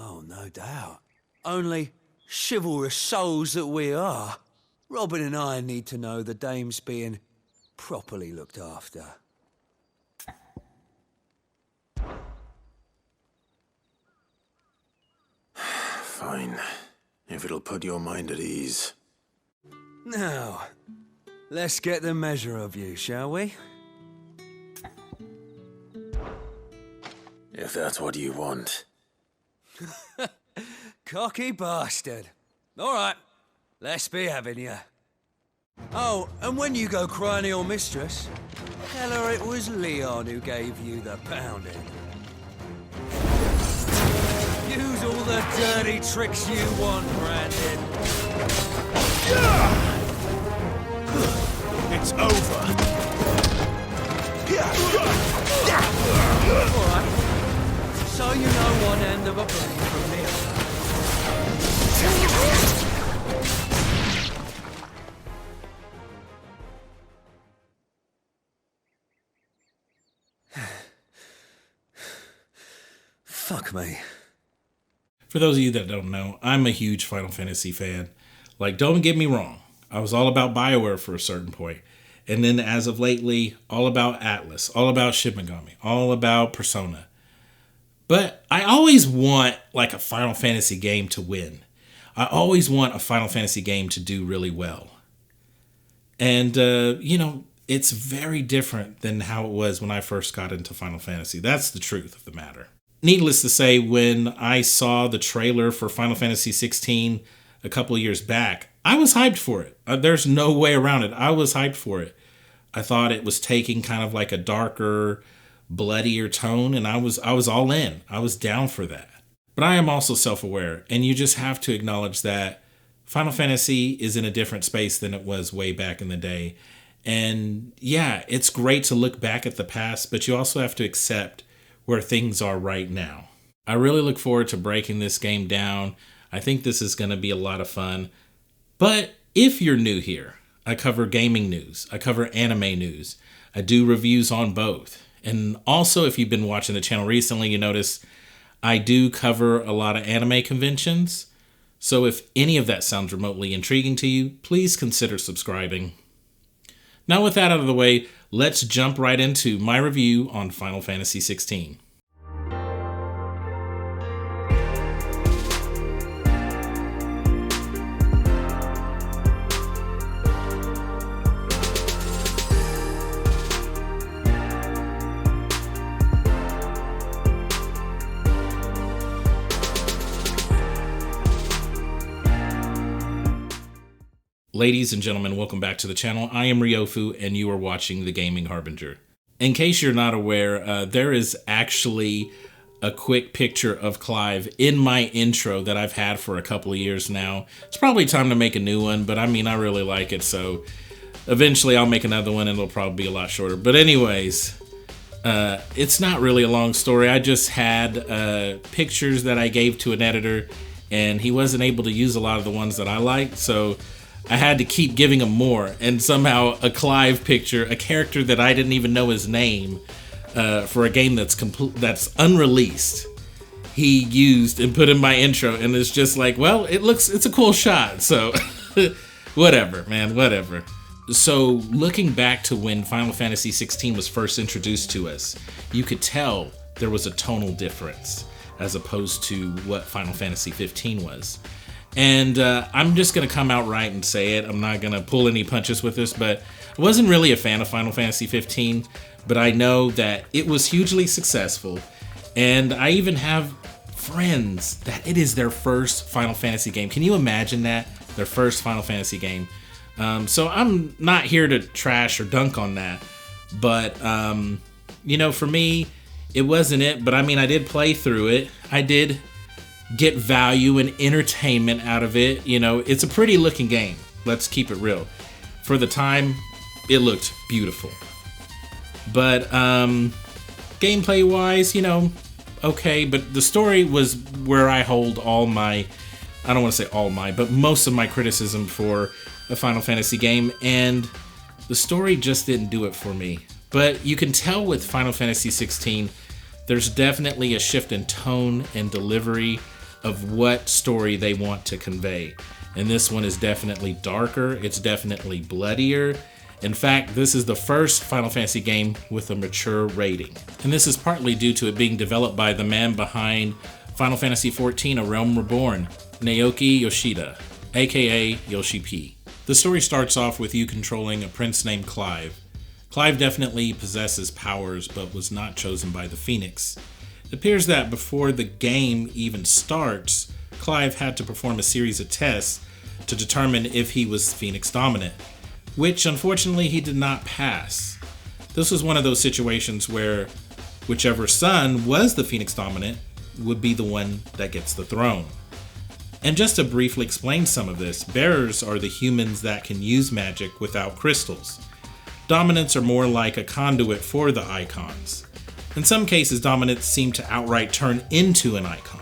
Oh, no doubt. Only, chivalrous souls that we are, Robin and I need to know the dame's being properly looked after. Fine, if it'll put your mind at ease. Now, let's get the measure of you, shall we? If that's what you want. Cocky bastard. All right, let's be having you. Oh, and when you go crying to your mistress, tell her it was Leon who gave you the pounding. Use all the dirty tricks you want, Brandon. It's over. All right. So you know one end of a blade from the other. Fuck me. For those of you that don't know, I'm a huge Final Fantasy fan. Like, don't get me wrong. I was all about BioWare for a certain point. And then as of lately, all about Atlas, all about Shin Megami, all about Persona. But I always want like a Final Fantasy game to win. I always want a Final Fantasy game to do really well. And, it's very different than how it was when I first got into Final Fantasy. That's the truth of the matter. Needless to say, when I saw the trailer for Final Fantasy 16 a couple of years back, I was hyped for it. There's no way around it. I was hyped for it. I thought it was taking kind of like a darker, bloodier tone, and I was all in. I was down for that. But I am also self-aware, and you just have to acknowledge that Final Fantasy is in a different space than it was way back in the day. And yeah, it's great to look back at the past, but you also have to accept where things are right now. I really look forward to breaking this game down. I think this is going to be a lot of fun. But if you're new here, I cover gaming news. I cover anime news. I do reviews on both. And also, if you've been watching the channel recently, you notice I do cover a lot of anime conventions. So if any of that sounds remotely intriguing to you, please consider subscribing. Now with that out of the way, let's jump right into my review on Final Fantasy 16. Ladies and gentlemen, welcome back to the channel. I am Ryofu, and you are watching The Gaming Harbinger. In case you're not aware, there is actually a quick picture of Clive in my intro that I've had for a couple of years now. It's probably time to make a new one, but I mean, I really like it, so eventually I'll make another one, and it'll probably be a lot shorter. But anyways, it's not really a long story. I just had pictures that I gave to an editor, and he wasn't able to use a lot of the ones that I liked, so I had to keep giving him more, and somehow a Clive picture, a character that I didn't even know his name, for a game that's unreleased, he used and put in my intro, and it's just like, well, it's a cool shot, so whatever, man, whatever. So looking back to when Final Fantasy 16 was first introduced to us, you could tell there was a tonal difference as opposed to what Final Fantasy 15 was. And I'm just going to come out right and say it. I'm not going to pull any punches with this, but I wasn't really a fan of Final Fantasy 15, but I know that it was hugely successful. And I even have friends that it is their first Final Fantasy game. Can you imagine that? Their first Final Fantasy game. So I'm not here to trash or dunk on that. But, for me, it wasn't it. But I mean, I did play through it. I did get value and entertainment out of it. It's a pretty looking game. Let's keep it real. For the time, it looked beautiful. But gameplay wise, okay. But the story was where I hold all my, I don't want to say all my, but most of my criticism for a Final Fantasy game. And the story just didn't do it for me. But you can tell with Final Fantasy 16, there's definitely a shift in tone and delivery of what story they want to convey. And this one is definitely darker, it's definitely bloodier. In fact, this is the first Final Fantasy game with a mature rating. And this is partly due to it being developed by the man behind Final Fantasy XIV: A Realm Reborn, Naoki Yoshida, aka Yoshi P. The story starts off with you controlling a prince named Clive. Clive definitely possesses powers, but was not chosen by the Phoenix. It appears that before the game even starts, Clive had to perform a series of tests to determine if he was Phoenix dominant, which unfortunately he did not pass. This was one of those situations where whichever son was the Phoenix dominant would be the one that gets the throne. And just to briefly explain some of this, bearers are the humans that can use magic without crystals. Dominants are more like a conduit for the icons. In some cases, dominants seem to outright turn into an icon.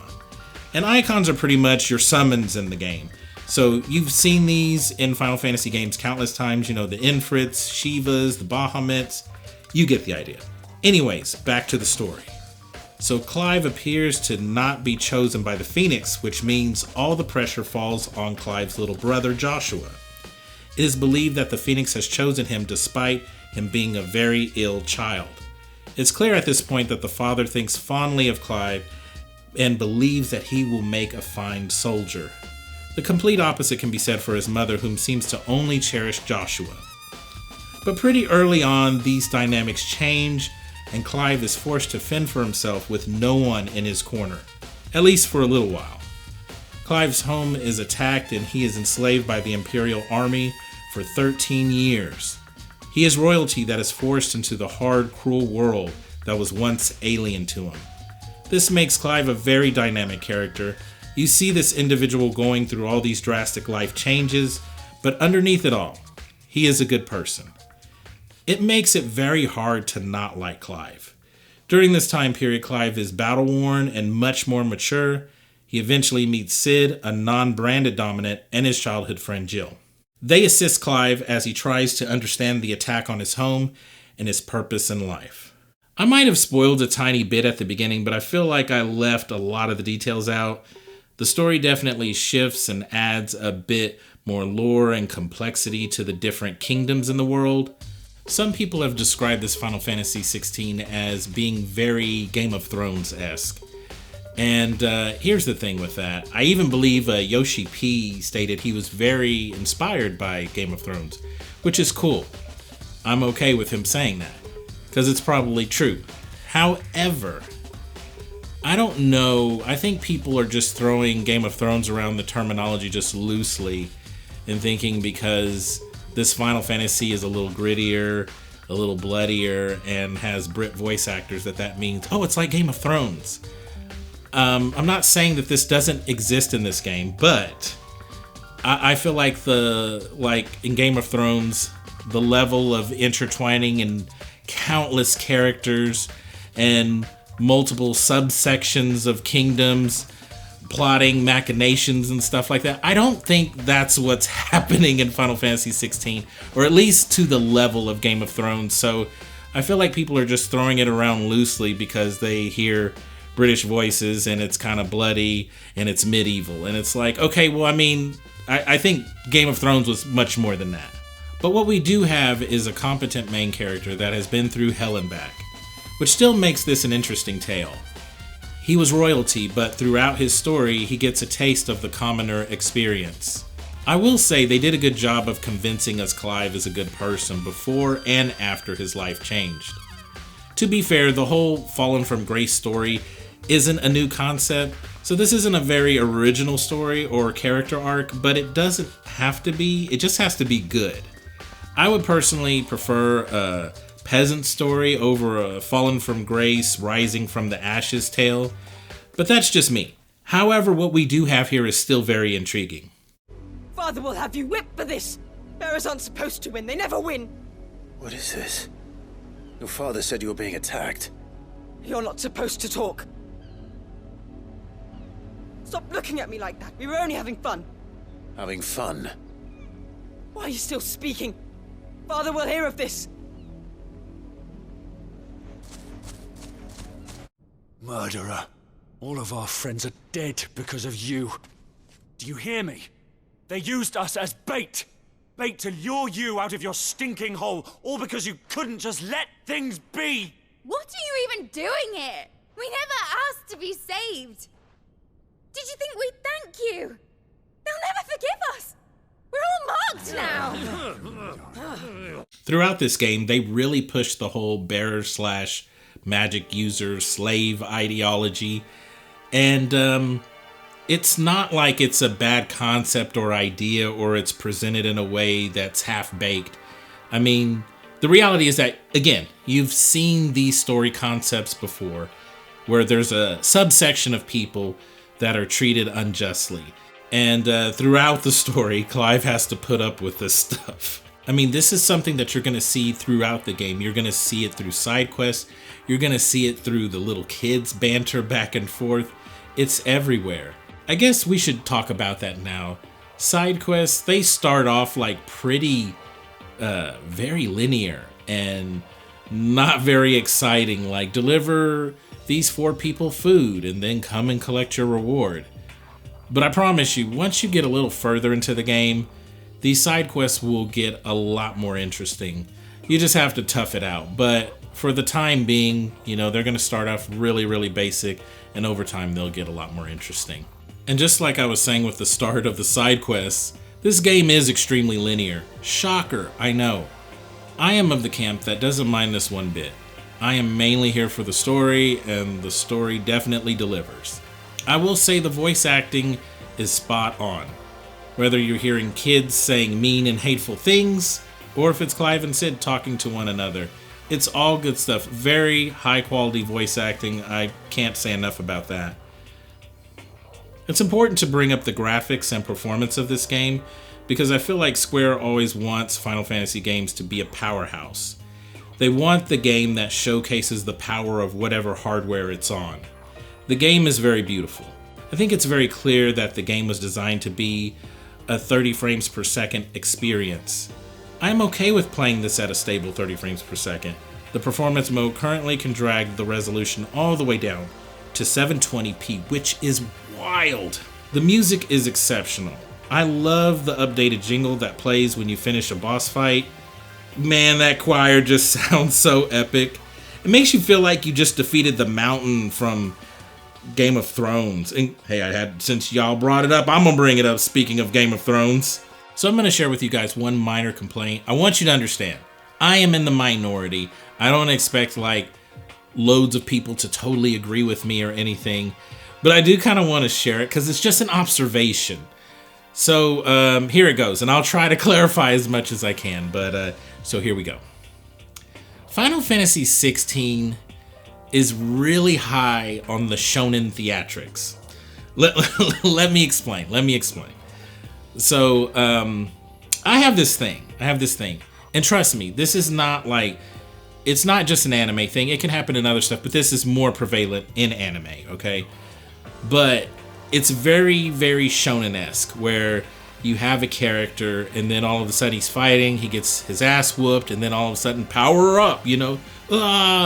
And icons are pretty much your summons in the game. So you've seen these in Final Fantasy games countless times, the Infrits, Shivas, the Bahamets. You get the idea. Anyways, back to the story. So Clive appears to not be chosen by the Phoenix, which means all the pressure falls on Clive's little brother, Joshua. It is believed that the Phoenix has chosen him despite him being a very ill child. It's clear at this point that the father thinks fondly of Clive and believes that he will make a fine soldier. The complete opposite can be said for his mother, whom seems to only cherish Joshua. But pretty early on, these dynamics change, and Clive is forced to fend for himself with no one in his corner, at least for a little while. Clive's home is attacked and he is enslaved by the Imperial Army for 13 years. He is royalty that is forced into the hard, cruel world that was once alien to him. This makes Clive a very dynamic character. You see this individual going through all these drastic life changes, but underneath it all, he is a good person. It makes it very hard to not like Clive. During this time period, Clive is battle-worn and much more mature. He eventually meets Sid, a non-branded dominant, and his childhood friend Jill. They assist Clive as he tries to understand the attack on his home and his purpose in life. I might have spoiled a tiny bit at the beginning, but I feel like I left a lot of the details out. The story definitely shifts and adds a bit more lore and complexity to the different kingdoms in the world. Some people have described this Final Fantasy XVI as being very Game of Thrones-esque. And here's the thing with that. I even believe Yoshi P stated he was very inspired by Game of Thrones, which is cool. I'm okay with him saying that, because it's probably true. However, I don't know. I think people are just throwing Game of Thrones around the terminology just loosely and thinking because this Final Fantasy is a little grittier, a little bloodier, and has Brit voice actors that means, oh, it's like Game of Thrones. I'm not saying that this doesn't exist in this game, but I feel like in Game of Thrones, the level of intertwining and countless characters and multiple subsections of kingdoms, plotting machinations and stuff like that. I don't think that's what's happening in Final Fantasy XVI, or at least to the level of Game of Thrones. So I feel like people are just throwing it around loosely because they hear British voices and it's kind of bloody and it's medieval. And it's like, okay, well, I mean, I think Game of Thrones was much more than that. But what we do have is a competent main character that has been through hell and back, which still makes this an interesting tale. He was royalty, but throughout his story, he gets a taste of the commoner experience. I will say they did a good job of convincing us Clive is a good person before and after his life changed. To be fair, the whole Fallen from Grace story isn't a new concept, so this isn't a very original story or character arc, but it doesn't have to be, it just has to be good. I would personally prefer a peasant story over a Fallen from Grace, Rising from the Ashes tale, but that's just me. However, what we do have here is still very intriguing. Father will have you whipped for this! Bearers aren't supposed to win, they never win! What is this? Your father said you were being attacked. You're not supposed to talk. Stop looking at me like that, we were only having fun. Having fun? Why are you still speaking? Father will hear of this! Murderer. All of our friends are dead because of you. Do you hear me? They used us as bait. Bait to lure you out of your stinking hole, all because you couldn't just let things be. What are you even doing here? We never asked to be saved. Did you think we'd thank you? They'll never forgive us. We're all marked now. Throughout this game, they really push the whole bearer/magic user slave ideology. And it's not like it's a bad concept or idea or it's presented in a way that's half-baked. I mean, the reality is that, again, you've seen these story concepts before where there's a subsection of people that are treated unjustly. And throughout the story, Clive has to put up with this stuff. I mean, this is something that you're going to see throughout the game. You're going to see it through side quests. You're going to see it through the little kids banter back and forth. It's everywhere. I guess we should talk about that now. Side quests, they start off like pretty, very linear and not very exciting. Like, deliver these 4 people food and then come and collect your reward. But I promise you, once you get a little further into the game, these side quests will get a lot more interesting. You just have to tough it out. But for the time being, you know, they're going to start off really, really basic, and over time they'll get a lot more interesting. And just like I was saying with the start of the side quests, this game is extremely linear. Shocker, I know. I am of the camp that doesn't mind this one bit. I am mainly here for the story, and the story definitely delivers. I will say the voice acting is spot on. Whether you're hearing kids saying mean and hateful things, or if it's Clive and Sid talking to one another, it's all good stuff. Very high quality voice acting. I can't say enough about that. It's important to bring up the graphics and performance of this game because I feel like Square always wants Final Fantasy games to be a powerhouse. They want the game that showcases the power of whatever hardware it's on. The game is very beautiful. I think it's very clear that the game was designed to be a 30 frames per second experience. I'm okay with playing this at a stable 30 frames per second. The performance mode currently can drag the resolution all the way down to 720p, which is wild. The music is exceptional. I love the updated jingle that plays when you finish a boss fight. Man, that choir just sounds so epic. It makes you feel like you just defeated the mountain from Game of Thrones. And hey, since y'all brought it up, I'm gonna bring it up speaking of Game of Thrones. So I'm gonna share with you guys one minor complaint. I want you to understand, I am in the minority. I don't expect like loads of people to totally agree with me or anything, but I do kind of want to share it because it's just an observation. So here it goes, and I'll try to clarify as much as I can, but so here we go. Final Fantasy 16 is really high on the shonen theatrics. Let me explain. So I have this thing. And trust me, this is not like, it's not just an anime thing. It can happen in other stuff, but this is more prevalent in anime, okay? But it's very, very shonen-esque, where you have a character and then all of a sudden he's fighting, he gets his ass whooped, and then all of a sudden power up, you know?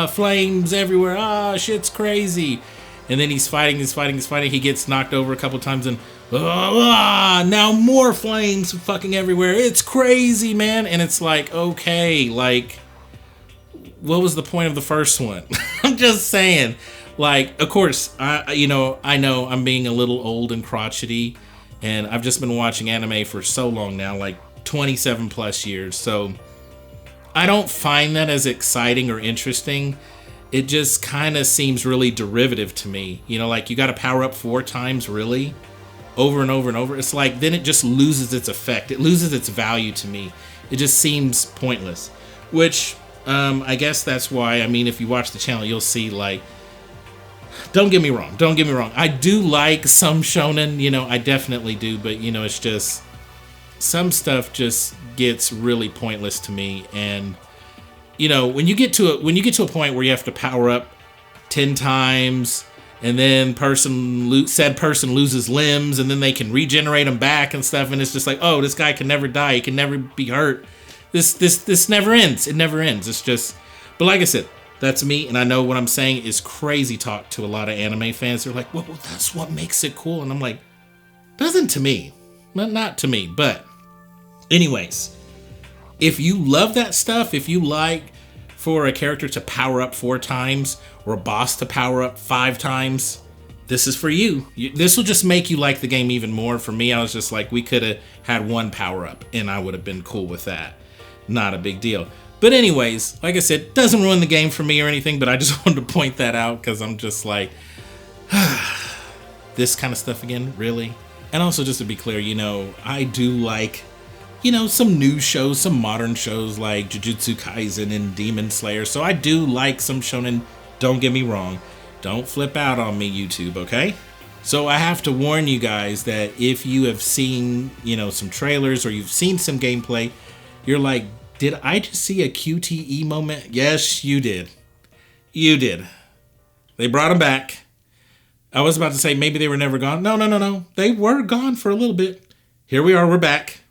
Flames everywhere, shit's crazy. And then he's fighting, he gets knocked over a couple times and now more flames fucking everywhere. It's crazy, man. And it's like, okay, like, what was the point of the first one? I'm just saying. Like, of course, I know I'm being a little old and crotchety, and I've just been watching anime for so long now, like 27 plus years. So I don't find that as exciting or interesting. It just kind of seems really derivative to me. You know, like you got to power up 4 times, really, over and over and over. It's like, then it just loses its effect. It loses its value to me. It just seems pointless, which I guess that's why, I mean, if you watch the channel, you'll see, like, don't get me wrong. I do like some shonen, you know, I definitely do, but you know, it's just, some stuff just gets really pointless to me. And you know, when you get to a point where you have to power up 10 times, and then said person loses limbs, and then they can regenerate them back and stuff, and it's just like, oh, this guy can never die, he can never be hurt. This never ends. It never ends. It's just, but like I said, That's me, and I know what I'm saying is crazy talk to a lot of anime fans. They're like, well, that's what makes it cool. And I'm like, doesn't to me. Not to me, but anyways, if you love that stuff, if you like for a character to power up 4 times or a boss to power up 5 times, this is for you. This will just make you like the game even more. For me, I was just like, we could have had 1 power up and I would have been cool with that. Not a big deal. But anyways, like I said, doesn't ruin the game for me or anything, but I just wanted to point that out because I'm just like, this kind of stuff again, really? And also, just to be clear, you know, I do like, you know, some new shows, some modern shows like Jujutsu Kaisen and Demon Slayer. So I do like some shonen, don't get me wrong. Don't flip out on me, YouTube, okay? So I have to warn you guys that if you have seen, you know, some trailers or you've seen some gameplay, you're like, did I just see a QTE moment? Yes, you did. You did. They brought them back. I was about to say maybe they were never gone. No. They were gone for a little bit. Here we are. We're back.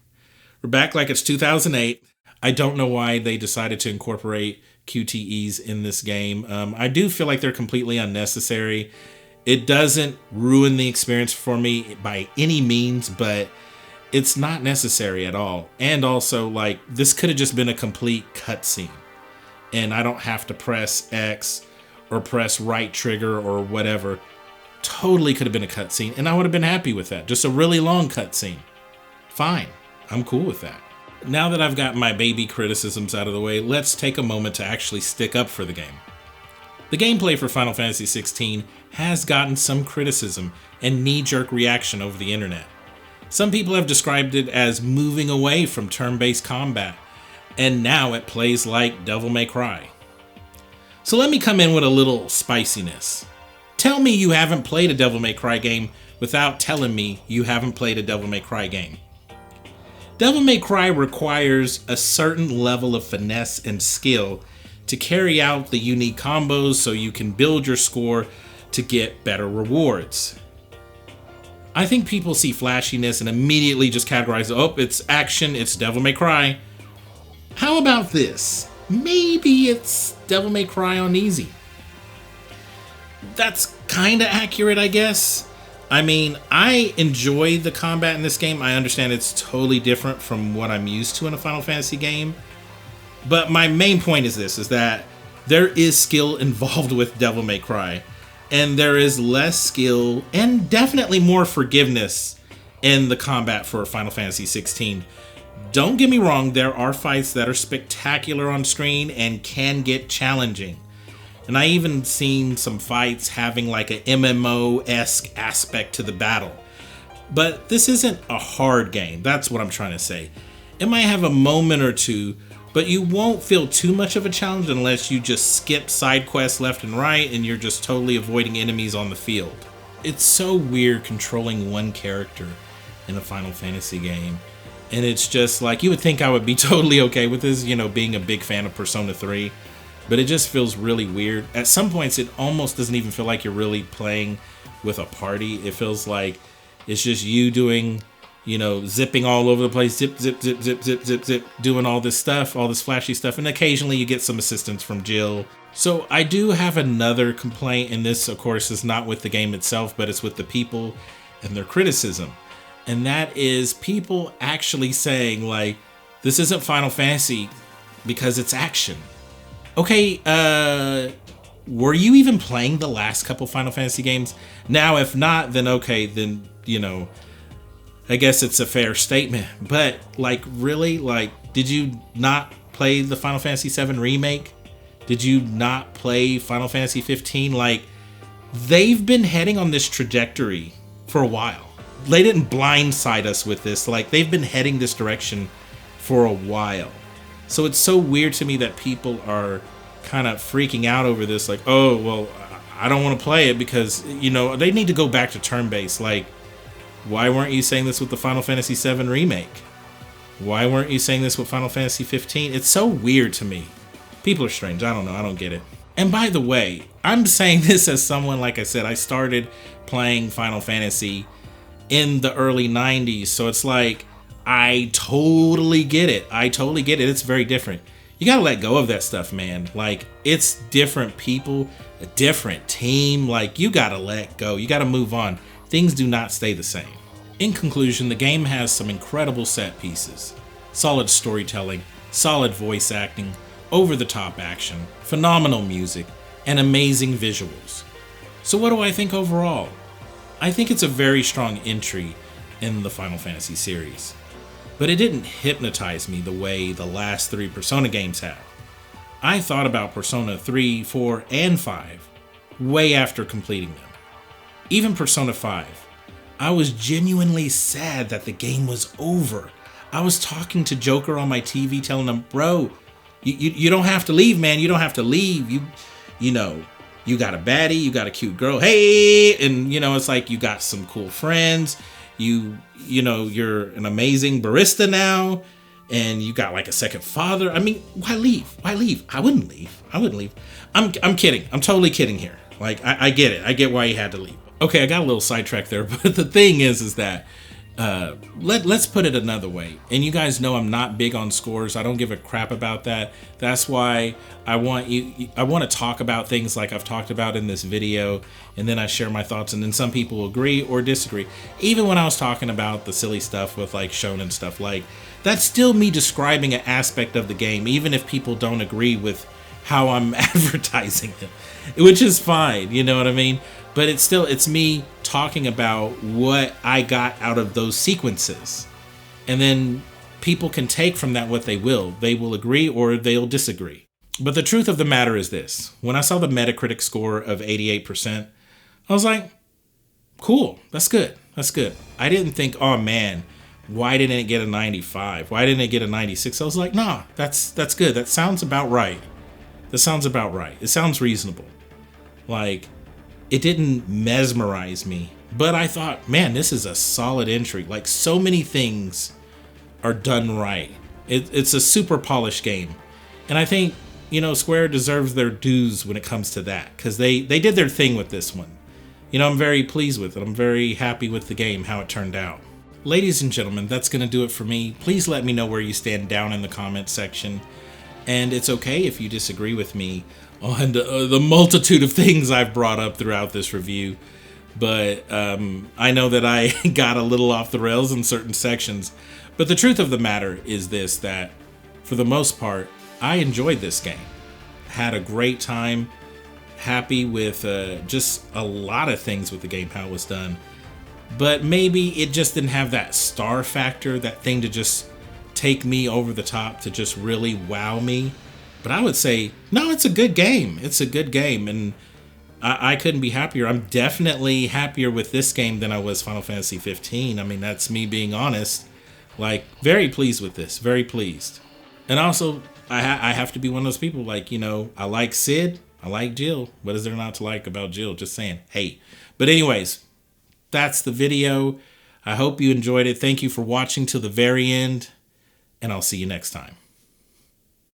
We're back like it's 2008. I don't know why they decided to incorporate QTEs in this game. I do feel like they're completely unnecessary. It doesn't ruin the experience for me by any means, but it's not necessary at all. And also, like, this could have just been a complete cutscene. And I don't have to press X or press right trigger or whatever. Totally could have been a cutscene, and I would have been happy with that. Just a really long cutscene. Fine. I'm cool with that. Now that I've got my baby criticisms out of the way, let's take a moment to actually stick up for the game. The gameplay for Final Fantasy XVI has gotten some criticism and knee-jerk reaction over the internet. Some people have described it as moving away from turn-based combat, and now it plays like Devil May Cry. So let me come in with a little spiciness. Tell me you haven't played a Devil May Cry game without telling me you haven't played a Devil May Cry game. Devil May Cry requires a certain level of finesse and skill to carry out the unique combos so you can build your score to get better rewards. I think people see flashiness and immediately just categorize, oh, it's action, it's Devil May Cry. How about this? Maybe it's Devil May Cry on easy. That's kinda accurate, I guess. I mean, I enjoy the combat in this game. I understand it's totally different from what I'm used to in a Final Fantasy game. But my main point is this, is that there is skill involved with Devil May Cry. And there is less skill and definitely more forgiveness in the combat for Final Fantasy XVI. Don't get me wrong, there are fights that are spectacular on screen and can get challenging. And I even seen some fights having like an MMO-esque aspect to the battle. But this isn't a hard game, that's what I'm trying to say. It might have a moment or two, but you won't feel too much of a challenge unless you just skip side quests left and right and you're just totally avoiding enemies on the field. It's so weird controlling one character in a Final Fantasy game. And it's just like, you would think I would be totally okay with this, you know, being a big fan of Persona 3. But it just feels really weird. At some points, it almost doesn't even feel like you're really playing with a party. It feels like it's just you doing, you know, zipping all over the place, zip, zip, zip, zip, zip, zip, zip, doing all this stuff, all this flashy stuff, and occasionally you get some assistance from Jill. So I do have another complaint, and this, of course, is not with the game itself, but it's with the people and their criticism. And that is people actually saying, like, this isn't Final Fantasy because it's action. Okay, were you even playing the last couple Final Fantasy games? Now, if not, then okay, then, you know, I guess it's a fair statement. But, like, really? Like, did you not play the Final Fantasy VII Remake? Did you not play Final Fantasy 15? Like, they've been heading on this trajectory for a while. They didn't blindside us with this. Like, they've been heading this direction for a while. So it's so weird to me that people are kind of freaking out over this. Like, oh, well, I don't want to play it because, you know, they need to go back to turn-based. Like, why weren't you saying this with the Final Fantasy VII Remake? Why weren't you saying this with Final Fantasy 15? It's so weird to me. People are strange. I don't know. I don't get it. And by the way, I'm saying this as someone, like I said, I started playing Final Fantasy in the early 90s. So it's like, I totally get it. It's very different. you gotta let go of that stuff, man. Like, it's different people, a different team. Like, you gotta let go. You gotta move on. Things do not stay the same. In conclusion, the game has some incredible set pieces, solid storytelling, solid voice acting, over-the-top action, phenomenal music, and amazing visuals. So what do I think overall? I think it's a very strong entry in the Final Fantasy series, but it didn't hypnotize me the way the last 3 Persona games have. I thought about Persona 3, 4, and 5 way after completing them. Even Persona 5, I was genuinely sad that the game was over. I was talking to Joker on my TV telling him, bro, you don't have to leave, man. You don't have to leave. You know, you got a baddie, you got a cute girl. Hey, and it's like you got some cool friends. You know, you're an amazing barista now, and you got like a second father. I mean, why leave? Why leave? I wouldn't leave. I'm kidding. I'm totally kidding here. Like, I get it. I get why you had to leave. Okay, I got a little sidetracked there, but the thing is that let's put it another way. And you guys know I'm not big on scores. I don't give a crap about that. That's why I want to talk about things like I've talked about in this video, and then I share my thoughts, and then some people agree or disagree. Even when I was talking about the silly stuff with like shonen stuff, like that's still me describing an aspect of the game, even if people don't agree with how I'm advertising it, which is fine, you know what I mean? But it's me talking about what I got out of those sequences. And then people can take from that what they will. They will agree or they'll disagree. But the truth of the matter is this. When I saw the Metacritic score of 88%, I was like, cool, that's good. That's good. I didn't think, oh man, why didn't it get a 95? Why didn't it get a 96? I was like, nah, that's good. That sounds about right. That sounds about right. It sounds reasonable. Like, it didn't mesmerize me, but I thought, man, this is a solid entry. Like, so many things are done right. It's a super polished game. And I think, Square deserves their dues when it comes to that, because they did their thing with this one. I'm very pleased with it. I'm very happy with the game, how it turned out. Ladies and gentlemen, that's going to do it for me. Please let me know where you stand down in the comments section. And it's okay if you disagree with me on the multitude of things I've brought up throughout this review. But I know that I got a little off the rails in certain sections. But the truth of the matter is this, that for the most part, I enjoyed this game. Had a great time. Happy with just a lot of things with the game, how it was done. But maybe it just didn't have that star factor, that thing to just take me over the top, to just really wow me. But I would say, no, it's a good game. It's a good game, and I couldn't be happier. I'm definitely happier with this game than I was Final Fantasy 15. I mean, that's me being honest. Like, very pleased with this. Very pleased. And also, I have to be one of those people, like, I like Sid. I like Jill. What is there not to like about Jill? Just saying. Hey. But anyways, that's the video. I hope you enjoyed it. Thank you for watching till the very end, and I'll see you next time.